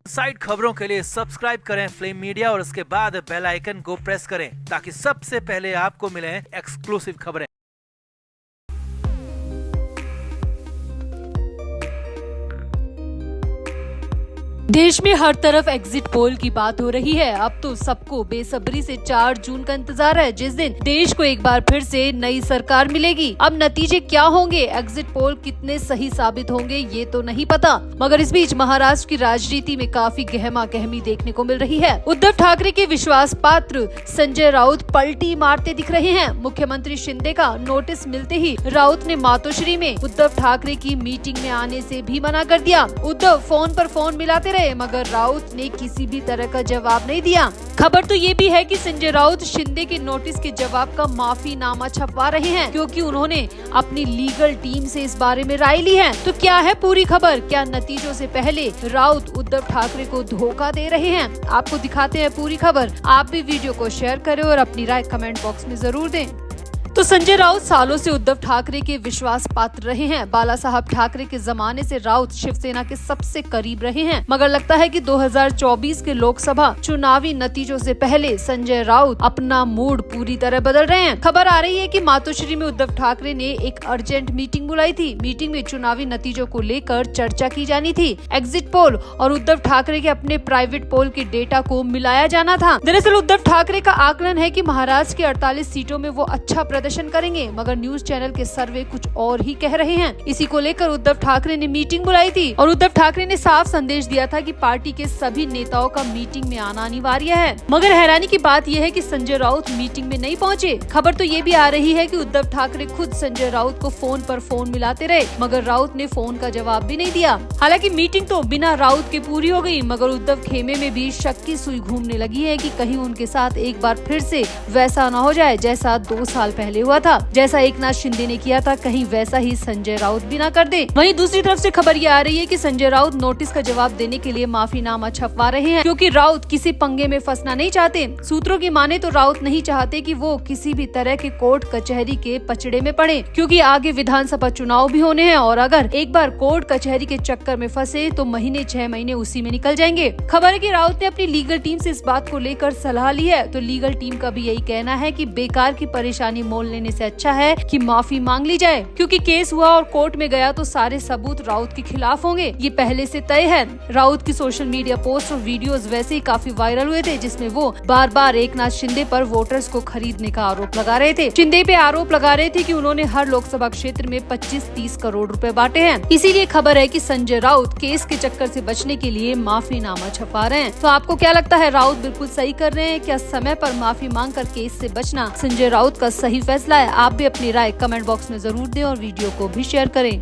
Side खबरों के लिए सब्सक्राइब करें फ्लेम मीडिया और उसके बाद बेल आइकन को प्रेस करें ताकि सबसे पहले आपको मिले एक्सक्लूसिव खबरें। देश में हर तरफ एग्जिट पोल की बात हो रही है। अब तो सबको बेसब्री से 4 जून का इंतजार है, जिस दिन देश को एक बार फिर से नई सरकार मिलेगी। अब नतीजे क्या होंगे, एग्जिट पोल कितने सही साबित होंगे, ये तो नहीं पता। मगर इस बीच महाराष्ट्र की राजनीति में काफी गहमा गहमी देखने को मिल रही है। उद्धव ठाकरे के विश्वास पात्र संजय राउत पलटी मारते दिख रहे हैं। मुख्यमंत्री शिंदे का नोटिस मिलते ही राउत ने मातोश्री में उद्धव ठाकरे की मीटिंग में आने से भी मना कर दिया। उद्धव फोन पर फोन मिलाते मगर राउत ने किसी भी तरह का जवाब नहीं दिया। खबर तो ये भी है कि संजय राउत शिंदे के नोटिस के जवाब का माफीनामा छपवा रहे हैं, क्योंकि उन्होंने अपनी लीगल टीम से इस बारे में राय ली है। तो क्या है पूरी खबर, क्या नतीजों से पहले राउत उद्धव ठाकरे को धोखा दे रहे हैं? आपको दिखाते हैं पूरी खबर। आप भी वीडियो को शेयर करें और अपनी राय कमेंट बॉक्स में जरूर दें। तो संजय राउत सालों से उद्धव ठाकरे के विश्वास पात्र रहे हैं। बाला साहब ठाकरे के जमाने से राउत शिवसेना के सबसे करीब रहे हैं। मगर लगता है कि 2024 के लोकसभा चुनावी नतीजों से पहले संजय राउत अपना मूड पूरी तरह बदल रहे हैं। खबर आ रही है कि मातोश्री में उद्धव ठाकरे ने एक अर्जेंट मीटिंग बुलाई थी। मीटिंग में चुनावी नतीजों को लेकर चर्चा की जानी थी। एग्जिट पोल और उद्धव ठाकरे के अपने प्राइवेट पोल के डेटा को मिलाया जाना था। दरअसल उद्धव ठाकरे का आकलन है कि महाराष्ट्र की 48 सीटों में वो अच्छा प्रदर्शन करेंगे, मगर न्यूज चैनल के सर्वे कुछ और ही कह रहे हैं। इसी को लेकर उद्धव ठाकरे ने मीटिंग बुलाई थी और उद्धव ठाकरे ने साफ संदेश दिया था कि पार्टी के सभी नेताओं का मीटिंग में आना अनिवार्य है। मगर हैरानी की बात यह है कि संजय राउत मीटिंग में नहीं पहुंचे। खबर तो ये भी आ रही है कि उद्धव ठाकरे खुद संजय राउत को फोन पर फोन मिलाते रहे, मगर राउत ने फोन का जवाब भी नहीं दिया। हालांकि मीटिंग तो बिना राउत के पूरी हो गई, मगर उद्धव खेमे में भी शक की सुई घूमने लगी है कि कहीं उनके साथ एक बार फिर से वैसा न हो जाए जैसा 2 साल पहले हुआ था। जैसा एकनाथ शिंदे ने किया था, कहीं वैसा ही संजय राउत भी ना कर दे। वहीं दूसरी तरफ से खबर ये आ रही है कि संजय राउत नोटिस का जवाब देने के लिए माफीनामा छपवा रहे हैं, क्योंकि राउत किसी पंगे में फंसना नहीं चाहते। सूत्रों की माने तो राउत नहीं चाहते कि वो किसी भी तरह के कोर्ट कचहरी के पचड़े में पड़े, क्योंकि आगे विधानसभा चुनाव भी होने हैं और अगर एक बार कोर्ट कचहरी के चक्कर में फंसे तो महीने 6 महीने उसी में निकल जाएंगे। खबर है कि राउत ने अपनी लीगल टीम से इस बात को लेकर सलाह ली है। तो लीगल टीम का भी यही कहना है कि बेकार की परेशानी मोल लेने से अच्छा है कि माफी मांग ली जाए, क्योंकि केस हुआ और कोर्ट में गया तो सारे सबूत राउत के खिलाफ होंगे, ये पहले से तय है। राउत की सोशल मीडिया पोस्ट और वीडियोस वैसे ही काफी वायरल हुए थे, जिसमें वो बार बार एकनाथ शिंदे पर वोटर्स को खरीदने का आरोप लगा रहे थे। शिंदे पे आरोप लगा रहे थे कि उन्होंने हर लोकसभा क्षेत्र में 25-30 करोड़ रुपए बांटे हैं। इसीलिए खबर है कि संजय राउत केस के चक्कर से बचने के लिए माफीनामा छपा रहे हैं। तो आपको क्या लगता है, राउत बिल्कुल सही कर रहे हैं? क्या समय पर माफी मांग कर केस से बचना संजय राउत का सही फैसला है? आप भी अपनी राय कमेंट बॉक्स में जरूर दें और वीडियो को भी शेयर करें।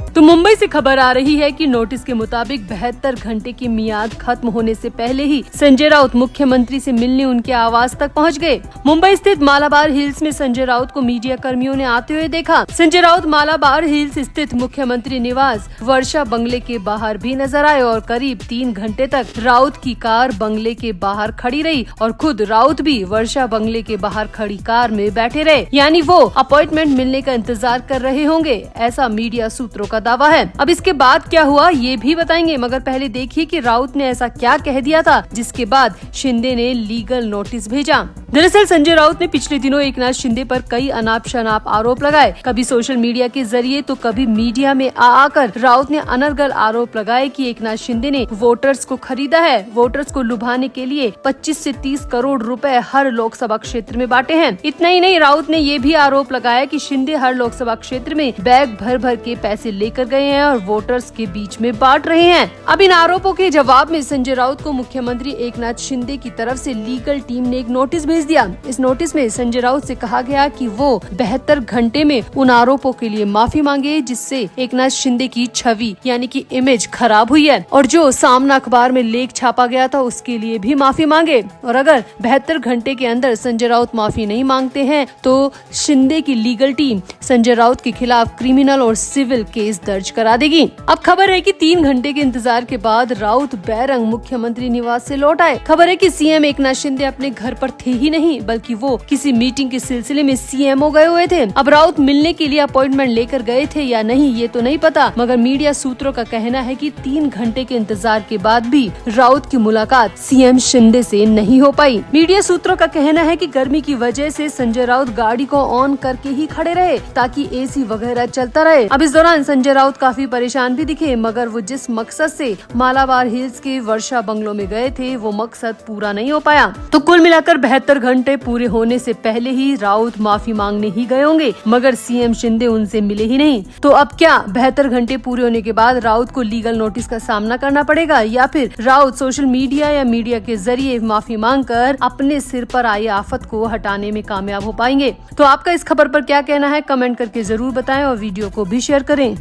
तो मुंबई से खबर आ रही है कि नोटिस के मुताबिक 72 घंटे की मियाद खत्म होने से पहले ही संजय राउत मुख्यमंत्री से मिलने उनके आवास तक पहुंच गए। मुंबई स्थित मालाबार हिल्स में संजय राउत को मीडिया कर्मियों ने आते हुए देखा। संजय राउत मालाबार हिल्स स्थित मुख्यमंत्री निवास वर्षा बंगले के बाहर भी नजर आए और करीब 3 घंटे तक राउत की कार बंगले के बाहर खड़ी रही और खुद राउत भी वर्षा बंगले के बाहर खड़ी कार में बैठे रहे, यानी वो अपॉइंटमेंट मिलने का इंतजार कर रहे होंगे, ऐसा मीडिया सूत्रों का दावा है। अब इसके बाद क्या हुआ ये भी बताएंगे, मगर पहले देखिए कि राउत ने ऐसा क्या कह दिया था जिसके बाद शिंदे ने लीगल नोटिस भेजा। दरअसल संजय राउत ने पिछले दिनों एकनाथ शिंदे पर कई अनाप शनाप आरोप लगाए, कभी सोशल मीडिया के जरिए तो कभी मीडिया में आकर राउत ने अनर्गल आरोप लगाए कि एकनाथ शिंदे ने वोटर्स को खरीदा है, वोटर्स को लुभाने के लिए 25 से 30 करोड़ रुपए हर लोकसभा क्षेत्र में बांटे हैं। इतना ही नहीं, राउत ने ये भी आरोप लगाया कि शिंदे हर लोकसभा क्षेत्र में बैग भर भर के पैसे लेकर गए हैं और वोटर्स के बीच में बांट रहे हैं। अब इन आरोपों के जवाब में संजय राउत को मुख्यमंत्री एकनाथ शिंदे की तरफ से लीगल टीम ने एक नोटिस भेज दिया। इस नोटिस में संजय राउत से कहा गया कि वो 72 घंटे में उन आरोपों के लिए माफी मांगे जिससे एकनाथ शिंदे की छवि यानी कि इमेज खराब हुई है, और जो सामना अखबार में लेख छापा गया था उसके लिए भी माफी मांगे। और अगर 72 घंटे के अंदर संजय राउत माफी नहीं मांगते हैं तो शिंदे की लीगल टीम संजय राउत के खिलाफ क्रिमिनल और सिविल केस केस दर्ज करा देगी। अब खबर है कि 3 घंटे के इंतजार के बाद राउत बैरंग मुख्यमंत्री निवास से लौट आए। खबर है कि सीएम एकनाथ शिंदे अपने घर पर थे ही नहीं, बल्कि वो किसी मीटिंग के सिलसिले में सीएमओ गए हुए थे। अब राउत मिलने के लिए अपॉइंटमेंट लेकर गए थे या नहीं ये तो नहीं पता, मगर मीडिया सूत्रों का कहना है कि 3 घंटे के इंतजार के बाद भी राउत की मुलाकात सीएम शिंदे से नहीं हो पाई। मीडिया सूत्रों का कहना है कि गर्मी की वजह से संजय राउत गाड़ी को ऑन करके ही खड़े रहे ताकि एसी वगैरह चलता रहे। अब इस दौरान संजय राउत काफी परेशान भी दिखे, मगर वो जिस मकसद से मालाबार हिल्स के वर्षा बंगलों में गए थे वो मकसद पूरा नहीं हो पाया। तो कुल मिलाकर 72 घंटे पूरे होने से पहले ही राउत माफी मांगने ही गए होंगे, मगर सीएम शिंदे उनसे मिले ही नहीं। तो अब क्या 72 घंटे पूरे होने के बाद राउत को लीगल नोटिस का सामना करना पड़ेगा, या फिर राउत सोशल मीडिया या मीडिया के जरिए माफी मांगकर अपने सिर पर आई आफत को हटाने में कामयाब हो पाएंगे? तो आपका इस खबर पर क्या कहना है, कमेंट करके जरूर बताएं और वीडियो को भी शेयर करें।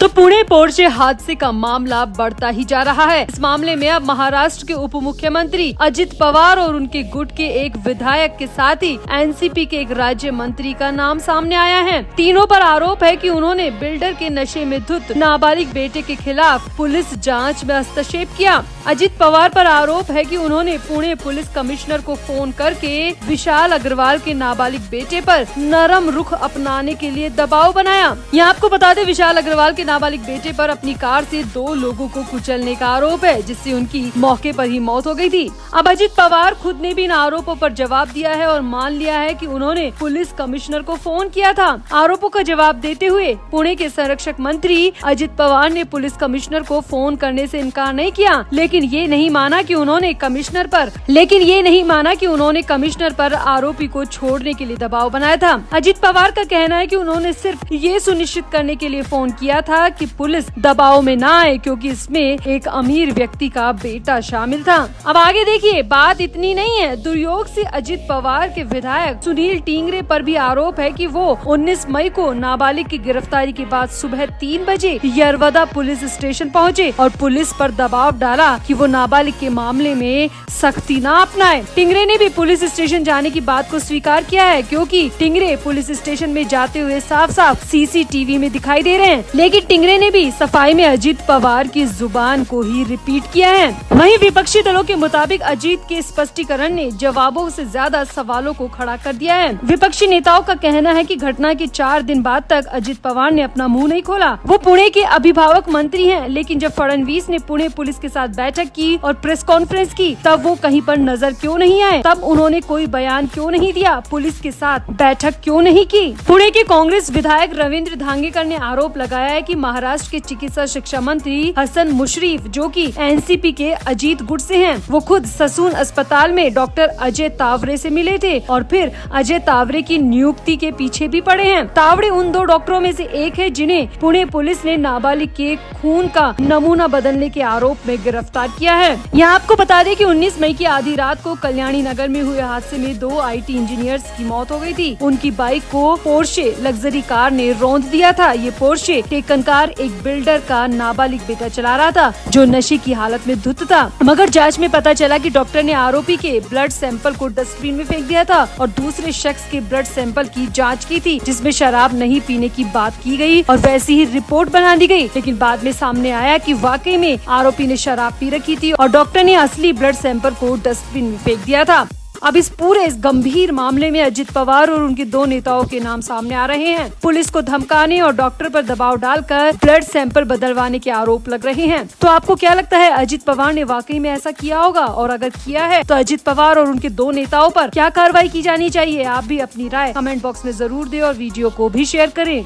तो पुणे पोर्शे हादसे का मामला बढ़ता ही जा रहा है। इस मामले में अब महाराष्ट्र के उप मुख्यमंत्री अजित पवार और उनके गुट के एक विधायक के साथ ही एनसीपी के एक राज्य मंत्री का नाम सामने आया है। तीनों पर आरोप है कि उन्होंने बिल्डर के नशे में धुत नाबालिग बेटे के खिलाफ पुलिस जांच में हस्तक्षेप किया। अजित पवार पर आरोप है कि उन्होंने पुणे पुलिस कमिश्नर को फोन करके विशाल अग्रवाल के नाबालिग बेटे पर नरम रुख अपनाने के लिए दबाव बनाया। यहाँ आपको बता दें, विशाल अग्रवाल के नाबालिग बेटे पर अपनी कार से 2 लोगों को कुचलने का आरोप है, जिससे उनकी मौके पर ही मौत हो गई थी। अब अजित पवार खुद ने भी इन आरोपों पर जवाब दिया है और मान लिया है कि उन्होंने पुलिस कमिश्नर को फोन किया था। आरोपों का जवाब देते हुए पुणे के संरक्षक मंत्री अजित पवार ने पुलिस कमिश्नर को फोन करने से इनकार नहीं किया, लेकिन ये नहीं माना कि उन्होंने कमिश्नर पर आरोपी को छोड़ने के लिए दबाव बनाया था। अजित पवार का कहना है कि उन्होंने सिर्फ ये सुनिश्चित करने के लिए फोन किया था कि पुलिस दबाव में ना आए, क्योंकि इसमें एक अमीर व्यक्ति का बेटा शामिल था। अब आगे देखिए, बात इतनी नहीं है। दुर्योग से अजित पवार के विधायक सुनील टिंगरे पर भी आरोप है कि वो 19 मई को नाबालिग की गिरफ्तारी के बाद सुबह 3 बजे यरवदा पुलिस स्टेशन पहुंचे और पुलिस पर दबाव डाला कि वो नाबालिग के मामले में सख्ती ना अपनाए। टिंगरे ने भी पुलिस स्टेशन जाने की बात को स्वीकार किया है, क्योंकि टिंगरे पुलिस स्टेशन में जाते हुए साफ साफ सीसीटीवी में दिखाई दे रहे हैं। लेकिन टिंगरे ने भी सफाई में अजित पवार की जुबान को ही रिपीट किया है। वहीं विपक्षी दलों के मुताबिक अजित के स्पष्टीकरण ने जवाबों से ज्यादा सवालों को खड़ा कर दिया है। विपक्षी नेताओं का कहना है कि घटना के 4 दिन बाद तक अजित पवार ने अपना मुंह नहीं खोला। वो पुणे के अभिभावक मंत्री हैं, लेकिन जब फडणवीस ने पुणे पुलिस के साथ बैठक की और प्रेस कॉन्फ्रेंस की, तब वो कहीं पर नजर क्यों नहीं आए? तब उन्होंने कोई बयान क्यों नहीं दिया? पुलिस के साथ बैठक क्यों नहीं की? पुणे के कांग्रेस विधायक रविंद्र धांगेकर ने आरोप लगाया है कि महाराष्ट्र के चिकित्सा शिक्षा मंत्री हसन मुशरीफ, जो कि एनसीपी के अजीत गुट से हैं, वो खुद ससून अस्पताल में डॉक्टर अजय तावरे से मिले थे और फिर अजय तावरे की नियुक्ति के पीछे भी पड़े हैं। तावरे उन 2 डॉक्टरों में से एक है जिन्हें पुणे पुलिस ने नाबालिग के खून का नमूना बदलने के आरोप में गिरफ्तार किया है। यहाँ आपको बता दें कि 19 मई की आधी रात को कल्याणी नगर में हुए हादसे में 2 आईटी इंजीनियर्स की मौत हो गई थी। उनकी बाइक को पोर्शे लग्जरी कार ने रौंद दिया था। ये पोर्शे टेकन कार एक बिल्डर का नाबालिग बेटा चला रहा था, जो नशे की हालत में धुत था। मगर जांच में पता चला कि डॉक्टर ने आरोपी के ब्लड सैंपल को डस्टबिन में फेंक दिया था और दूसरे शख्स के ब्लड सैंपल की जांच की थी, जिसमें शराब नहीं पीने की बात की गई और वैसी ही रिपोर्ट बना दी गई। लेकिन बाद में सामने आया कि वाकई में आरोपी ने शराब पी रखी थी और डॉक्टर ने असली ब्लड सैंपल को डस्टबिन में फेंक दिया था। अब इस गंभीर मामले में अजित पवार और उनके 2 नेताओं के नाम सामने आ रहे हैं। पुलिस को धमकाने और डॉक्टर पर दबाव डालकर ब्लड सैंपल बदलवाने के आरोप लग रहे हैं। तो आपको क्या लगता है, अजित पवार ने वाकई में ऐसा किया होगा? और अगर किया है तो अजित पवार और उनके 2 नेताओं पर क्या कार्रवाई की जानी चाहिए? आप भी अपनी राय कमेंट बॉक्स में जरूर दें और वीडियो को भी शेयर करें।